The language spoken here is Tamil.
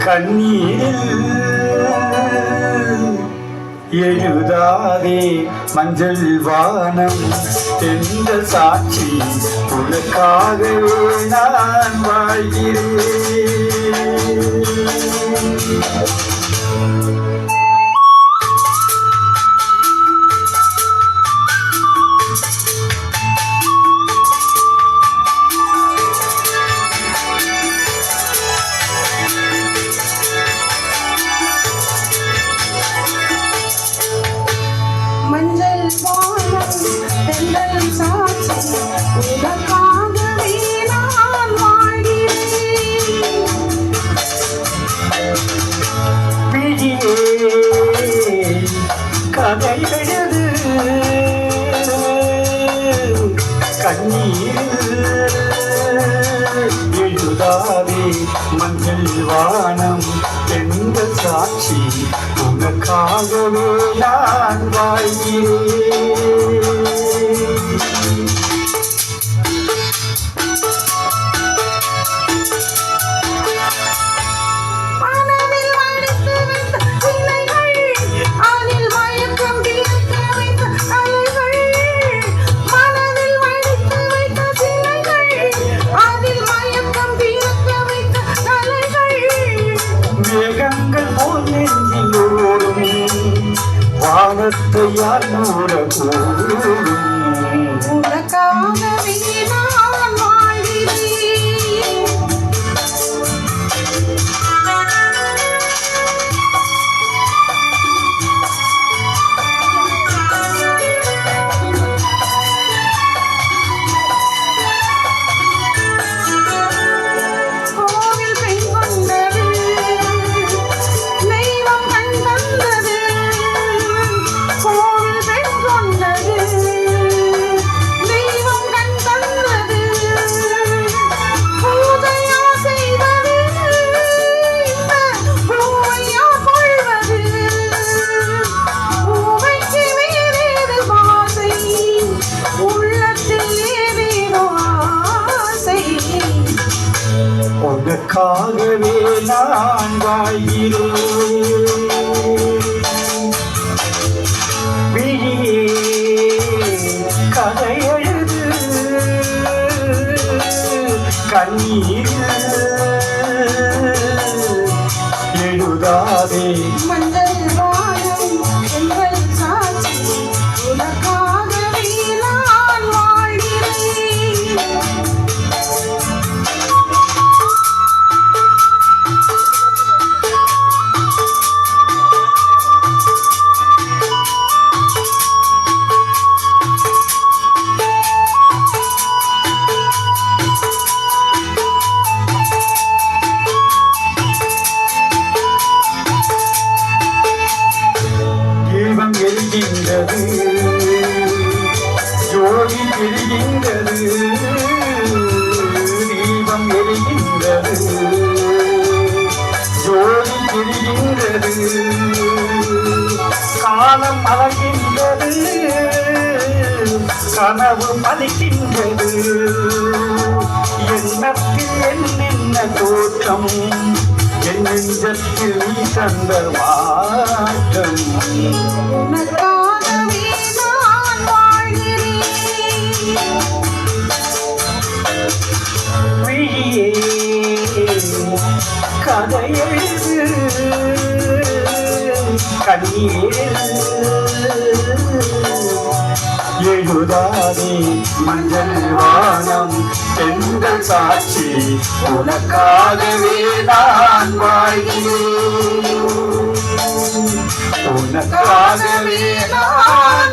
கண்ணீரில் எழுதாதே மஞ்சள் வானம் எந்த சாட்சி உனக்காகவே நான் வாழ்கிறேன். மஞ்சள் வானம் தென்றல் சாட்சி உனக்காகவே நான் வாழ்கிறேன். விழியே கதை எழுது கண்ணீர் எழுதாதே மஞ்சள் வானம் எந்த சாட்சி உனக்காகவே நான் வாழ்கிறேன். மேகங்கள் போல் நெஞ்சிலோடும் வானத்தை யார் மூடக்கூடும். உனக்காகவே நான் வாழ்கிறேன். உனக்காகவே நான் வாழ்கிறேன். விழியே கதை எழுது கண்ணீர் எழுதாதே மஞ்சள் வானம் தென்றல் சாட்சி உனக்காகவே நான் வாழ்கிறேன். தீபம் எரிகின்றது ஜோதி எரிகின்றது தீபம் எரிகின்றது ஜோதி எரிகின்றது காலம் மலர்கின்றது கனவு மதிக்கின்றது எண்ணத்தில் என்னென்ன தோற்றம் என் நெஞ்சத்தில் நீ தந்த மாற்றம். உனக்காகவே நான் வாழ்கிறேன். விழியே கதை எழுது கண்ணீர் எழுதாதே மஞ்சள் வானம் தென்றல் சாட்சி உனக்காகவே நான் வாழ்கிறேன். உனக்காகவே நான்